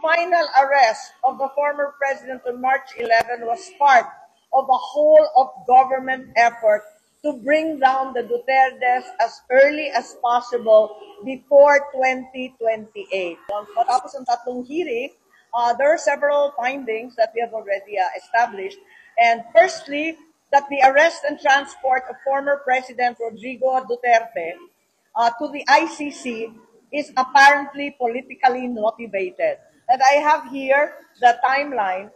final arrest of the former president on March 11 was part of a whole of government effort to bring down the Dutertes as early as possible before 2028. Matapos ang tatlong hearing, there are several findings that we have already established. And firstly, that the arrest and transport of former President Rodrigo Duterte to the ICC is apparently politically motivated. And I have here the timeline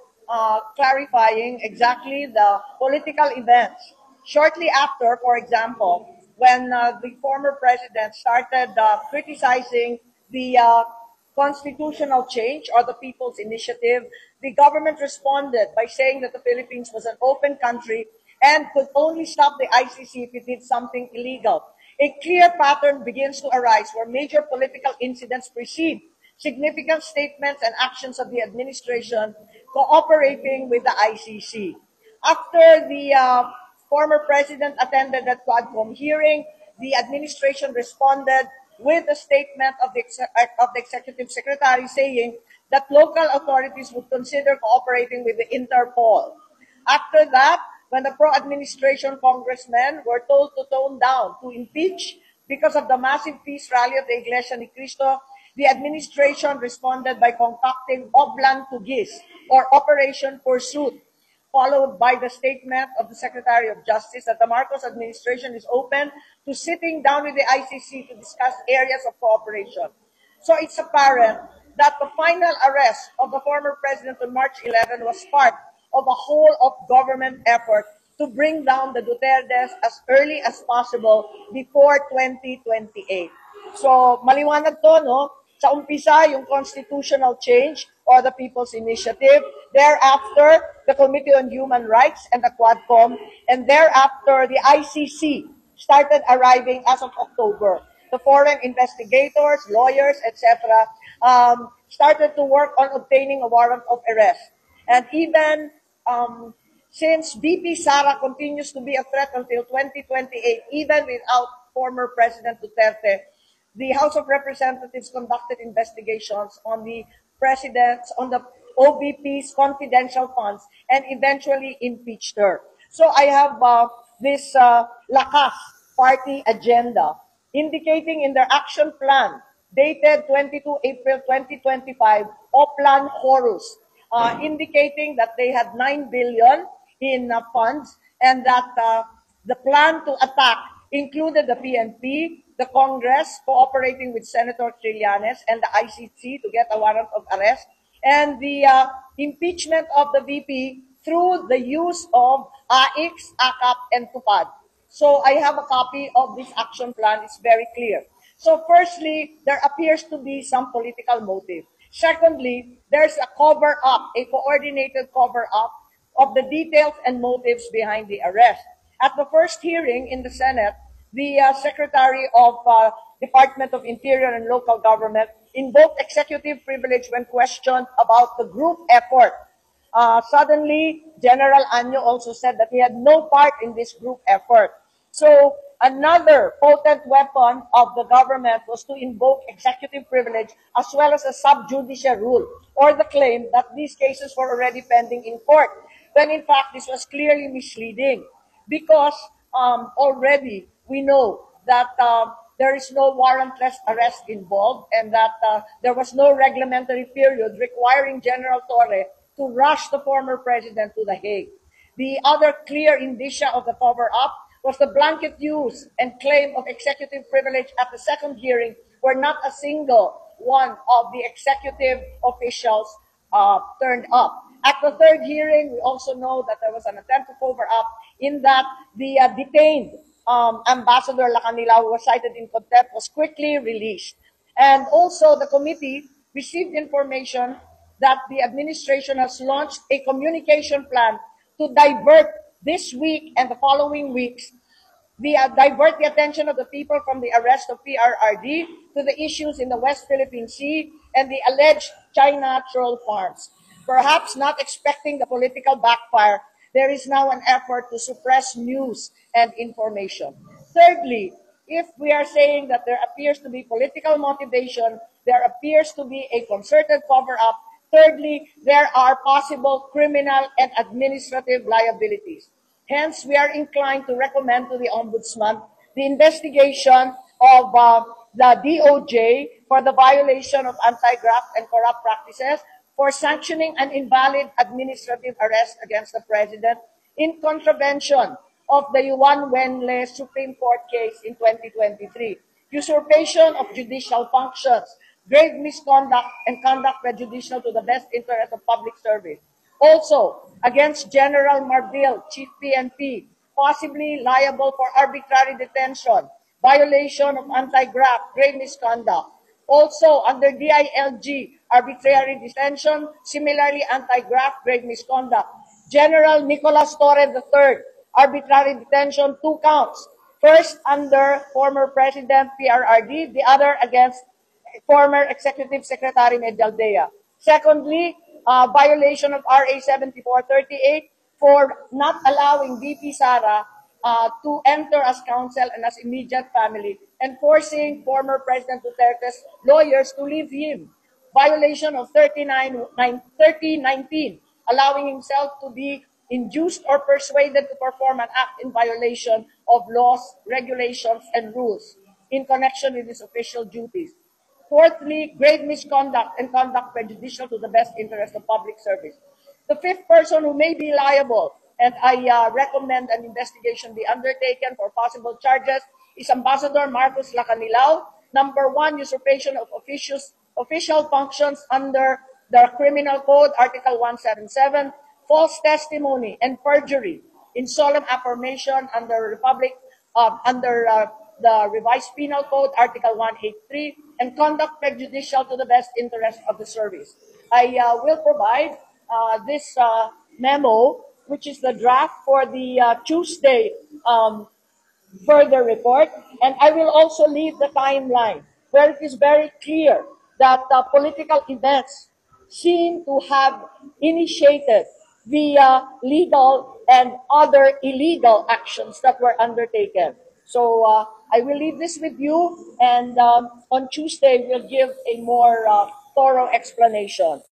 clarifying exactly the political events. Shortly after, for example, when the former president started criticizing the constitutional change or the People's Initiative, the government responded by saying that the Philippines was an open country and could only stop the ICC if it did something illegal. A clear pattern begins to arise where major political incidents precede significant statements and actions of the administration cooperating with the ICC. After the former president attended that Quadcom hearing, the administration responded with a statement of the executive secretary saying that local authorities would consider cooperating with the Interpol. After that, when the pro-administration congressmen were told to tone down, to impeach because of the massive peace rally of the Iglesia ni Cristo, the administration responded by concocting Oblan Tugis, or Operation Pursuit, followed by the statement of the Secretary of Justice that the Marcos administration is open to sitting down with the ICC to discuss areas of cooperation. So it's apparent that the final arrest of the former president on March 11 was part of a whole of government effort to bring down the Dutertes as early as possible before 2028. So maliwanag to, no? Sa umpisa, yung constitutional change or the People's Initiative. Thereafter, the Committee on Human Rights and the Quadcom. And thereafter, the ICC started arriving as of October. The foreign investigators, lawyers, etc. Started to work on obtaining a warrant of arrest. And even since VP Sara continues to be a threat until 2028, even without former President Duterte, the House of Representatives conducted investigations on the president's, on the OVP's confidential funds and eventually impeached her. So I have this Lakas party agenda indicating in their action plan dated 22 April 2025, Oplan Horus, indicating that they had 9 billion in funds and that the plan to attack included the PNP, the Congress cooperating with Senator Trillanes and the ICC to get a warrant of arrest, and the impeachment of the VP through the use of AIX, AKAP, and TUPAD. So I have a copy of this action plan. It's very clear. So firstly, there appears to be some political motive. Secondly, there's a cover-up, a coordinated cover-up of the details and motives behind the arrest. At the first hearing in the Senate, the Secretary of Department of Interior and Local Government invoked executive privilege when questioned about the group effort. Suddenly, General Anyo also said that he had no part in this group effort. So another potent weapon of the government was to invoke executive privilege as well as a sub judice rule, or the claim that these cases were already pending in court, when in fact this was clearly misleading because already we know that there is no warrantless arrest involved and that there was no reglementary period requiring General Torre to rush the former president to The Hague. The other clear indicia of the cover-up was the blanket use and claim of executive privilege at the second hearing, where not a single one of the executive officials turned up. At the third hearing, we also know that there was an attempt to cover up in that the detained Ambassador Lacanila, who was cited in contempt, was quickly released. And also the committee received information that the administration has launched a communication plan to divert this week and the following weeks, divert the attention of the people from the arrest of PRRD to the issues in the West Philippine Sea and the alleged China troll farms. Perhaps not expecting the political backfire, there is now an effort to suppress news and information. Thirdly, if we are saying that there appears to be political motivation, there appears to be a concerted cover-up, thirdly, there are possible criminal and administrative liabilities. Hence, we are inclined to recommend to the Ombudsman the investigation of the DOJ for the violation of anti-graft and corrupt practices, for sanctioning an invalid administrative arrest against the President in contravention of the Yuan Wenle Supreme Court case in 2023, usurpation of judicial functions, grave misconduct, and conduct prejudicial to the best interest of public service. Also, against General Marbil, Chief PNP, possibly liable for arbitrary detention, violation of anti-graft, grave misconduct. Also, under DILG, arbitrary detention, similarly anti-graft, grave misconduct. General Nicolas Torre III, arbitrary detention, 2 counts. First, under former President PRRD, the other against former Executive Secretary Medialdea. Secondly, violation of RA 7438 for not allowing VP Sara to enter as counsel and as immediate family, and forcing former President Duterte's lawyers to leave him. Violation of 3019, allowing himself to be induced or persuaded to perform an act in violation of laws, regulations, and rules in connection with his official duties. Fourthly, grave misconduct and conduct prejudicial to the best interest of public service. The fifth person who may be liable, and I recommend an investigation be undertaken for possible charges, is Ambassador Marcos Lacanilao. Number one, usurpation of official functions under the Criminal Code, Article 177, false testimony and perjury in solemn affirmation under the Revised Penal Code, Article 183, and conduct prejudicial to the best interest of the service. I will provide this memo, which is the draft for the Tuesday further report, and I will also leave the timeline where it is very clear that political events seem to have initiated the legal and other illegal actions that were undertaken. So I will leave this with you, and on Tuesday we'll give a more thorough explanation.